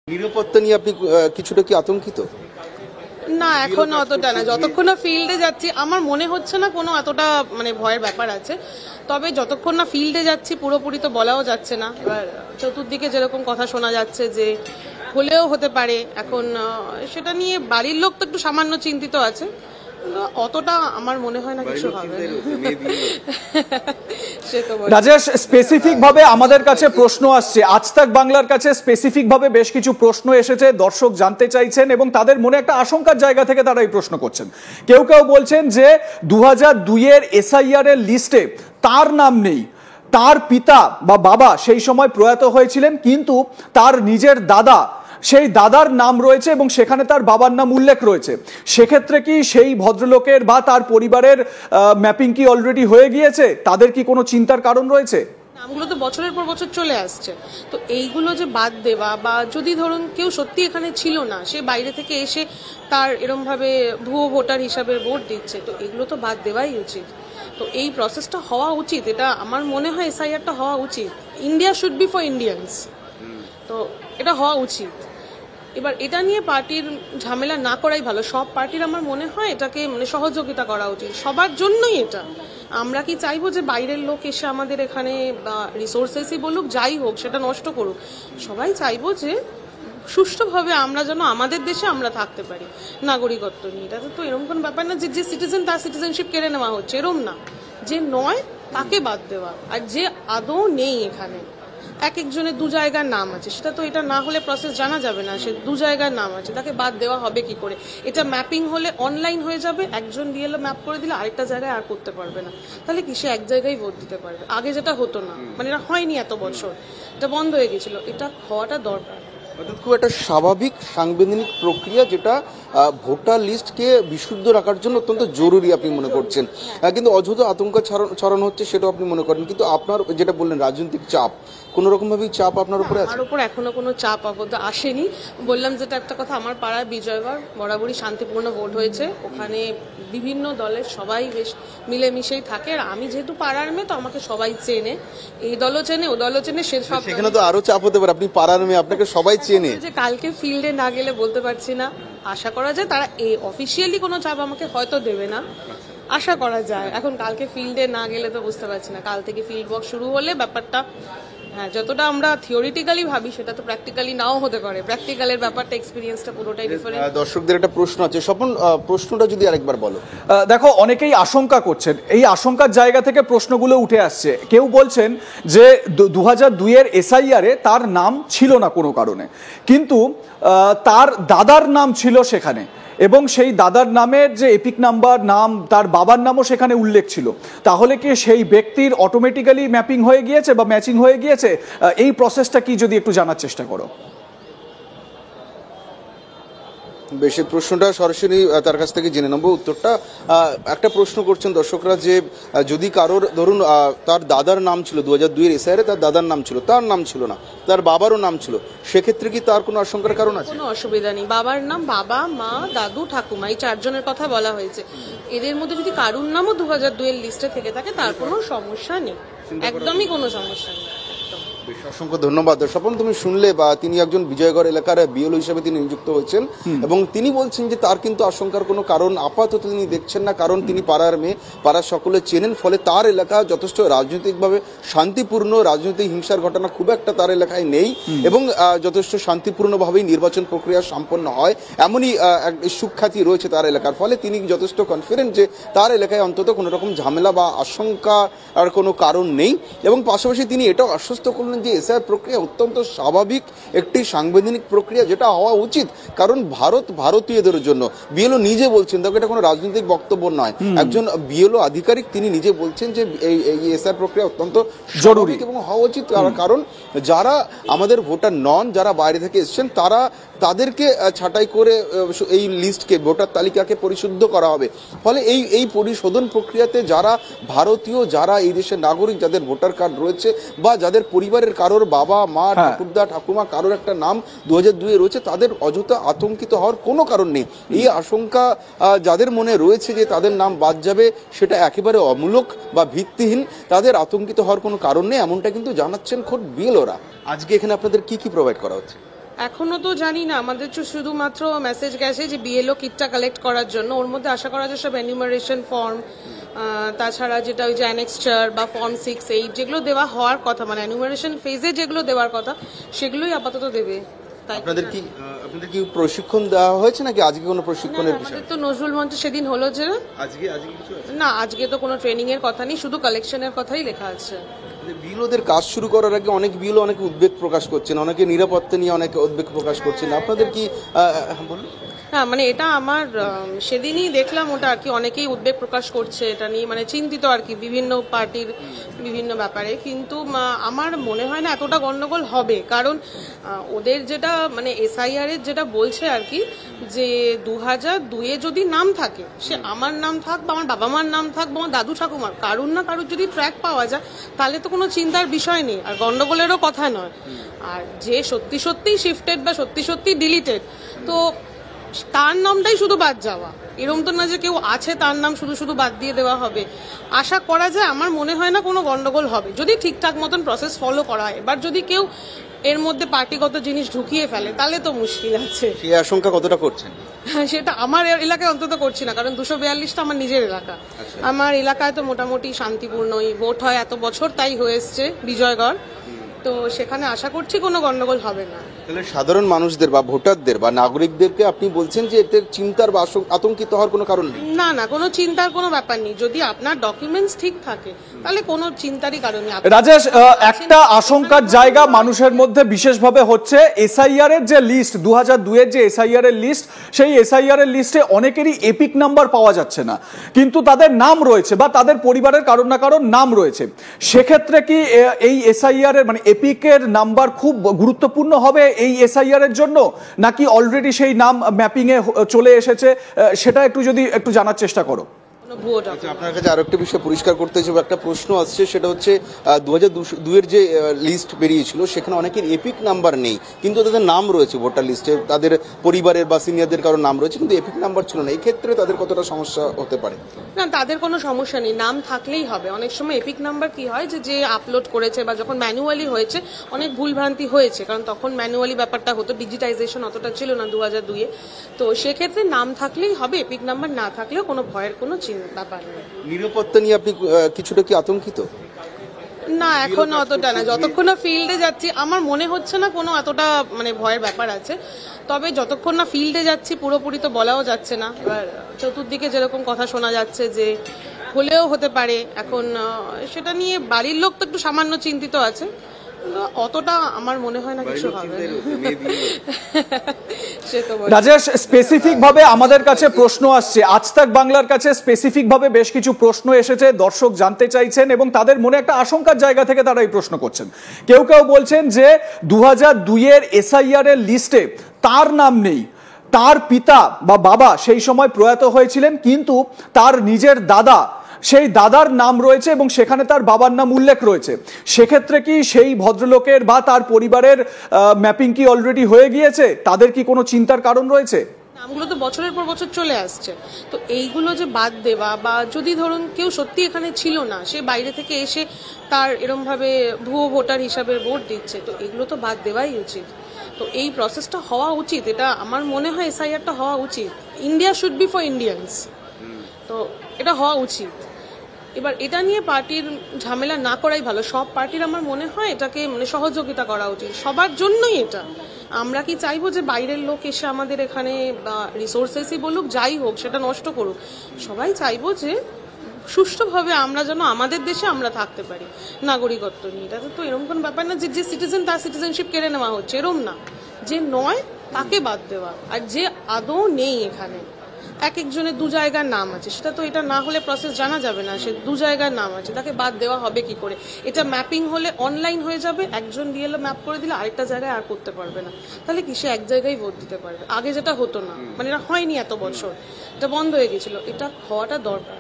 নিরাপত্তা নিয়ে আপনি কিছুটা কি আতঙ্কিত? না, এখন অতটা না। যতক্ষণ না ফিল্ডে যাচ্ছি আমার মনে হচ্ছে না কোনো এতটা ভয়ের ব্যাপার আছে। তবে যতক্ষণ না ফিল্ডে যাচ্ছি পুরোপুরি তো বলাও যাচ্ছে না। এবার চতুর্দিকে যেরকম কথা শোনা যাচ্ছে যে হলেও হতে পারে, এখন সেটা নিয়ে বাড়ির লোক তো একটু সামান্য চিন্তিত আছে, কিন্তু অতটা আমার মনে হয় না কিছু হবে। রাজেশ, স্পেসিফিক ভাবে আমাদের কাছে প্রশ্ন আসছে, আজ তাক বাংলার কাছে স্পেসিফিক ভাবে বেশ কিছু প্রশ্ন এসেছে, দর্শক জানতে চাইছেন এবং তাদের মনে একটা আশঙ্কার জায়গা থেকে তারা এই প্রশ্ন করছেন। কেউ কেউ বলছেন যে 2002 SIR এর লিস্টে তার নাম নেই, তার পিতা বা বাবা সেই সময় প্রয়াত হয়েছিলেন, কিন্তু তার নিজের দাদা, সেই দাদার নাম রয়েছে এবং সেখানে তার বাবার নাম উল্লেখ রয়েছে। সেক্ষেত্রে কি সেই ভদ্রলোকের বা তার পরিবারের ম্যাপিং কি অলরেডি হয়ে গিয়েছে? তাদের কি কোনো চিন্তার কারণ রয়েছে? নামগুলো তো বছরের পর বছর চলে আসছে, তো এইগুলো যে বাদ দেওয়া, বা যদি ধরুন কেউ সত্যি এখানে ছিল না, সে বাইরে থেকে এসে তার এরম ভাবে ভুয়ো ভোটার হিসাবে ভোট দিচ্ছে, তো এগুলো তো বাদ দেওয়াই উচিত। তো এই প্রসেসটা হওয়া উচিত, এটা আমার মনে হয় SIRটা হওয়া উচিত। India should be for Indians, তো এটা হওয়া উচিত। এবার এটা নিয়ে পার্টির ঝামেলা না করাই ভালো। সব পার্টির আমার মনে হয় এটাকে সহযোগিতা করা উচিত, সবার জন্যই এটা। আমরা কি চাইবো যে বাইরের লোক এসে আমাদের এখানে রিসোর্সেসই বলুক, যাই হোক, সেটা নষ্ট করুক? সবাই চাইবো যে সুষ্ঠুভাবে আমরা যেন আমাদের দেশে আমরা থাকতে পারি নাগরিকত্ব নিয়ে। এটা তো এরকম কোনো ব্যাপার না যে যে সিটিজেন তার সিটিজেনশিপ কেড়ে নেওয়া হচ্ছে, এরকম না। যে নয় তাকে বাদ দেওয়া, আর যে আদৌ নেই এখানে, এক একজনের দু জায়গার নাম আছে, সেটা তো এটা না হলে প্রসেস জানা যাবে না। সে দু জায়গার নাম আছে, তাকে বাদ দেওয়া হবে কি করে? এটা ম্যাপিং হলে অনলাইন হয়ে যাবে, একজন বিএলও ম্যাপ করে দিলে আরেকটা জায়গায় আর করতে পারবে না। তাহলে কি সে এক জায়গায় ভোট দিতে পারবে? আগে যেটা হতো না, এটা হয়নি এত বছর, এটা বন্ধ হয়ে গেছিল, এটা হওয়াটা দরকার। খুব একটা স্বাভাবিক সাংবিধানিক প্রক্রিয়া, যেটা ভোটার লিস্টকে বিশুদ্ধ রাখার জন্য অত্যন্ত জরুরি আপনি মনে করছেন, কিন্তু অযথা আতঙ্ক ছড়ানো হচ্ছে সেটাও আপনি মনে করেন। কিন্তু আপনার যেটা বললেন রাজনৈতিক চাপ, কোনো রকম ভাবে চাপ আপনার উপরে আছে? আমার উপর এখনো কোনো চাপ আপাতত আসেনি। বললাম যেটা একটা কথা, আমার পাড়ায় বিজয়গড় বরাবরই শান্তিপূর্ণ ভোট হয়েছে, ওখানে বিভিন্ন দলের সবাই বেশ মিলেমিশেই থাকে, আর আমি যেহেতু পাড়ার মেয়ে তো আমাকে সবাই চেনে, এই দলও চেনে ও দলও চেনে। সেখানে তো আরো চাপ হতে পারে, আপনি পাড়ার মেয়ে, আপনাকে সবাই চেনে। যে কালকে ফিল্ডে না গেলে বলতে পারছি না, আশা করা যায় তারা অফিসিয়ালি কোনো চাপ আমাকে হয়তো দেবে না, আশা করা যায়। এখন কালকে ফিল্ডে না গেলে তো বুঝতে পারছি না, কাল থেকে ফিল্ড ওয়ার্ক শুরু হলে ব্যাপারটা, হ্যাঁ, যতটা আমরা থিওরিটিক্যালি ভাবি সেটা তো প্র্যাকটিক্যালি নাও হতে পারে। প্র্যাকটিক্যালের ব্যাপারটা, এক্সপিরিয়েন্সটা পুরোটাই ডিফারেন্ট। দর্শকদের একটা প্রশ্ন আছে, স্বপন, প্রশ্নটা যদি আরেকবার বলো। দেখো, অনেকেই আশঙ্কা করছেন, এই আশঙ্কার জায়গা থেকে প্রশ্নগুলো উঠে আসছে। কেউ বলছেন যে 2002 SIR তার নাম ছিল না কোনো কারণে, কিন্তু তার দাদার নাম ছিল সেখানে, এবং সেই দাদার নামের যে এপিক নাম্বার, নাম, তার বাবার নামও সেখানে উল্লেখ ছিল। তাহলে কি সেই ব্যক্তির অটোমেটিক্যালি ম্যাপিং হয়ে গিয়েছে বা ম্যাচিং হয়ে গিয়েছে? এই প্রসেসটা কি যদি একটু জানার চেষ্টা করো। বেশি প্রশ্নটা সরাসরি তার কাছ থেকে জেনে নেবো উত্তরটা। একটা প্রশ্ন করছেন দর্শকরা যে যদি কারোর ধরুন তার দাদার নাম ছিল 2002 SIR, তার দাদার নাম ছিল, তার নাম ছিল না, তার বাবারও নাম ছিল, সেক্ষেত্রে কি তার কোনো আশঙ্কার কারণ আছে? কোনো অসুবিধা নেই। বাবার নাম বাবা, মা, দাদু, ঠাকুমা, এই চারজনের কথা বলা হয়েছে। এদের মধ্যে যদি কারুর নামও 2002 লিস্টে থেকে থাকে তার কোনো সমস্যা নেই, একদমই কোনো সমস্যা নেই। অসংখ্য ধন্যবাদ। স্বপন, তুমি শুনলে, বা তিনি একজন বিজয়গড় এলাকার বিএলও হিসেবে তিনি নিযুক্ত হয়েছেন, এবং তিনি বলছেন যে তার কিন্তু আশঙ্কার কোনো কারণ আপাতত তিনি দেখছেন না, কারণ তিনি পাড়ার মেয়ে, পাড়ার সকলে চেনেন, ফলে তার এলাকা যথেষ্ট রাজনৈতিকভাবে শান্তিপূর্ণ, রাজনৈতিক হিংসার ঘটনা খুব একটা তার এলাকায় নেই, এবং যথেষ্ট শান্তিপূর্ণভাবেই নির্বাচন প্রক্রিয়া সম্পন্ন হয়, এমনই সুখ্যাতি রয়েছে তার এলাকার। ফলে তিনি যথেষ্ট কনফিডেন্ট যে তার এলাকায় অন্তত কোনো রকম ঝামেলা বা আশঙ্কা আর কোনো কারণ নেই। এবং পাশাপাশি তিনি এটাও আশ্বস্ত করলেন যে SIR প্রক্রিয়া অত্যন্ত স্বাভাবিক একটি সাংবিধানিক প্রক্রিয়া, যেটা হওয়া উচিত, কারণ ভারতীয়দের জন্য। বিএলও নিজে বলছেন, দেখো এটা কোনো রাজনৈতিক বক্তব্য নয়, একজন বিএলও আধিকারিক তিনি নিজে বলছেন যে এই SIR প্রক্রিয়া অত্যন্ত জরুরি এবং হওয়া উচিত, কারণ যারা আমাদের ভোটার নন, যারা বাইরে থেকে এসেছেন, তাদেরকে ছাঁটাই করে এই লিস্টকে, ভোটার তালিকাকে পরিশুদ্ধ করা হবে। ফলে এই পরিশোধন প্রক্রিয়াতে যারা ভারতীয়, যারা এই দেশের নাগরিক, যাদের ভোটার কার্ড রয়েছে, বা যাদের পরিবারের কারোর বাবা, মা, ঠাকুরদা, ঠাকুমা কারোর একটা নাম 2002 রয়েছে, তাদের অযথা আতঙ্কিত হওয়ার কোনো কারণ নেই। এই আশঙ্কা যাদের মনে রয়েছে যে তাদের নাম বাদ যাবে, সেটা একেবারে অমূলক বা ভিত্তিহীন, তাদের আতঙ্কিত হওয়ার কোনো কারণ নেই, এমনটা কিন্তু জানাচ্ছেন খোদ বিএলওরা। আজকে এখানে আপনাদের কি কি প্রোভাইড করা হচ্ছে? এখনো তো জানি না, আমাদের তো শুধুমাত্র মেসেজ গেছে যে বিএলও কিটটা কালেক্ট করার জন্য। ওর মধ্যে আশা করা যায় সব এনিউমারেশন ফর্ম, তাছাড়া যেটা ওই যে অ্যানেক্সচার বা ফর্ম 6-8 যেগুলো দেওয়া হওয়ার কথা, মানে এনিউমারেশন ফেজে যেগুলো দেওয়ার কথা সেগুলোই আপাতত দেবে। তাই আপনাদের কি প্রশিক্ষণ দেওয়া হয়েছে নাকি আজকে কোনো প্রশিক্ষণের বিষয়? আমাদের তো নজরুল মঞ্চে সেদিন হলো যে আজকে কিছু আছে? না, আজকে তো কোনো ট্রেনিং এর কথা নেই, শুধু কালেকশনের কথাই লেখা আছে। বিএলওদের কাজ শুরু করার আগে অনেক বিএলও অনেক উদ্বেগ প্রকাশ করছেন, অনেকে নিরাপত্তা নিয়ে অনেক উদ্বেগ প্রকাশ করছেন, আপনাদের কি বলুন? হ্যাঁ, মানে এটা আমার সেদিনই দেখলাম ওটা আর কি, অনেকেই উদ্বেগ প্রকাশ করছে এটা নিয়ে, মানে চিন্তিত আর কি বিভিন্ন পার্টির বিভিন্ন ব্যাপারে। কিন্তু আমার মনে হয় না এতটা গন্ডগোল হবে, কারণ ওদের যেটা মানে এসআইআর এর যেটা বলছে আর কি, যে 2002-এ যদি নাম থাকে, সে আমার নাম থাক বা আমার বাবা মার নাম থাক বা আমার দাদু ঠাকুমার, কারুর না কারুর যদি ট্র্যাক পাওয়া যায় তাহলে তো কোনো চিন্তার বিষয় নেই, আর গন্ডগোলেরও কথা নয়। আর যে সত্যি সত্যিই শিফটেড বা সত্যি সত্যি ডিলিটেড, তো তার নামটাই শুধু বাদ যাওয়া, এরকম তো না যে কেউ আছে তার নাম শুধু শুধু বাদ দিয়ে দেওয়া হবে। আশা করা যায়, আমার মনে হয় না কোনো গন্ডগোল হবে যদি ঠিকঠাক মতন প্রসেস ফলো করা হয়। এবার যদি কেউ এর মধ্যে পার্টিগত জিনিস ঢুকিয়ে ফেলে তাহলে তো মুশকিল আছে। সেই আশঙ্কা কতটা করছেন? সেটা আমার এলাকায় অন্তত করছি না, কারণ 242টা আমার নিজের এলাকা। আমার এলাকায় তো মোটামুটি শান্তিপূর্ণই ভোট হয়, এত বছর তাই হয়ে এসছে বিজয়গড়, তো সেখানে আশা করছি কোনো গন্ডগোল হবে না। তাহলে সাধারণ মানুষদের বা ভোটারদের বা নাগরিকদেরকে আপনি বলছেন যে এতে চিন্তার বা আতঙ্কিত হওয়ার কোনো কারণ নেই? না না, কোনো চিন্তার কোনো ব্যাপার নেই, যদি আপনার ডকুমেন্টস ঠিক থাকে তাহলে কোনো চিন্তারই কারণ নেই। রাজেশ, একটা আশঙ্কার জায়গা মানুষের মধ্যে বিশেষভাবে হচ্ছে এসআইআর এর যে লিস্ট, 2002-এর যে এসআইআর এর লিস্ট, সেই এসআইআর এর লিস্টে অনেকেরই এপিক নাম্বার পাওয়া যাচ্ছে না, কিন্তু তাদের নাম রয়েছে বা তাদের পরিবারের কারোর না কারোর নাম রয়েছে। সেক্ষেত্রে কি এই এসআইআর এর মানে এপিকের নাম্বার খুব গুরুত্বপূর্ণ হবে এই এসআইআর এর জন্য, নাকি অলরেডি সেই নাম ম্যাপিং এ চলে এসেছে, সেটা যদি একটু জানার চেষ্টা করো। আচ্ছা, আপনার কাছে আরো একটা বিষয় পরিষ্কার করতে চাই, একটা প্রশ্ন আসছে, সেটা হচ্ছে 2002-এর যে লিস্ট বেরিয়েছিল সেখানে অনেকের এপিক নাম্বার নেই, কিন্তু তাদের নাম রয়েছে ভোটার লিস্টে, তাদের পরিবারের বা সিনিয়রদের কারো নাম রয়েছে, কিন্তু এপিক নাম্বার ছিল না। এই ক্ষেত্রে তাদের কতটা সমস্যা হতে পারে? না, তাদের কোনো সমস্যা নেই, নাম থাকলেই হবে। অনেক সময় এপিক নাম্বার কি হয়, যে আপলোড করেছে বা যখন ম্যানুয়ালি হয়েছে অনেক ভুলভ্রান্তি হয়েছে, কারণ তখন ম্যানুয়ালি ব্যাপারটা হতো, ডিজিটাইজেশন অতটা ছিল না 2002-এ, তো সেক্ষেত্রে নাম থাকলেই হবে, এপিক নাম্বার না থাকলেও কোনো ভয়ের কোনো ব্যাপার নেই। নিরাপত্তা নিয়ে আপনি কিছুটা কি আতঙ্কিত? না, এখন অতটা না, যতক্ষণ না ফিল্ডে যাচ্ছি আমার মনে হচ্ছে না কোনো এতটা মানে ভয়ের ব্যাপার আছে। তবে যতক্ষণ না ফিল্ডে যাচ্ছি পুরোপুরি তো বলাও যাচ্ছে না, এবার চতুর্দিকে যেরকম কথা শোনা যাচ্ছে যে হলেও হতে পারে, এখন সেটা নিয়ে বাড়ির লোক তো একটু সামান্য চিন্তিত আছে, অতটা আমার মনে হয় না কিছু হবে। রাজেশ, স্পেসিফিক ভাবে আমাদের কাছে প্রশ্ন আসছে, আজ তাক বাংলার কাছে স্পেসিফিক ভাবে বেশ কিছু প্রশ্ন এসেছে, দর্শক জানতে চাইছেন এবং তাদের মনে একটা আশঙ্কার জায়গা থেকে তারা এই প্রশ্ন করছেন। কেউ কেউ বলছেন যে 2002-এর এসআইআর এর লিস্টে তার নাম নেই, তার পিতা বা বাবা সেই সময় প্রয়াত হয়েছিলেন, কিন্তু তার নিজের দাদা, সেই দাদার নাম রয়েছে এবং সেখানে তার বাবার নাম উল্লেখ রয়েছে। সেক্ষেত্রে কি সেই ভদ্রলোকের বা তার পরিবারের ম্যাপিং কি অলরেডি হয়ে গিয়েছে? তাদের কি কোনো চিন্তার কারণ রয়েছে? নামগুলো তো বছরের পর বছর চলে আসছে, তো এইগুলো যে বাদ দেওয়া, বা যদি ধরুন কেউ সত্যি এখানে ছিল না, সে বাইরে থেকে এসে তার এরম ভাবে ভুয়ো ভোটার হিসাবে ভোট দিচ্ছে, তো এগুলো তো বাদ দেওয়াই উচিত। তো এই প্রসেসটা হওয়া উচিত, এটা আমার মনে হয় এসআইআরটা হওয়া উচিত। India should be for Indians, তো এটা হওয়া উচিত। এবার এটা নিয়ে পার্টির ঝামেলা না করাই ভালো, সব পার্টির আমার মনে হয় এটাকে মানে সহযোগিতা করা উচিত, সবার জন্যই এটা। আমরা কি চাইবো যে বাইরের লোক এসে আমাদের এখানে রিসোর্সেসই বলুক যাই হোক সেটা নষ্ট করুক? সবাই চাইবো যে সুষ্ঠুভাবে আমরা যেন আমাদের দেশে আমরা থাকতে পারি নাগরিকত্ব নিয়ে। এটা তো এরকম কোন ব্যাপার না যে সিটিজেন তার সিটিজেনশিপ কেড়ে নেওয়া হচ্ছে, এরকম না, যে নয় তাকে বাদ দেওয়া, আর যে আদৌ নেই এখানে, এক একজনের দু জায়গার নাম আছে, সেটা তো এটা না হলে প্রসেস জানা যাবে না, সে দু জায়গার নাম আছে, তাকে বাদ দেওয়া হবে কি করে? এটা ম্যাপিং হলে অনলাইন হয়ে যাবে, একজন বিএলও ম্যাপ করে দিলে আরেকটা জায়গায় আর করতে পারবে না, তাহলে কি সে এক জায়গায় ভোট দিতে পারবে? আগে যেটা হতো না, মানে এটা হয়নি এত বছর, এটা বন্ধ হয়ে গেছিল, এটা হওয়াটা দরকার।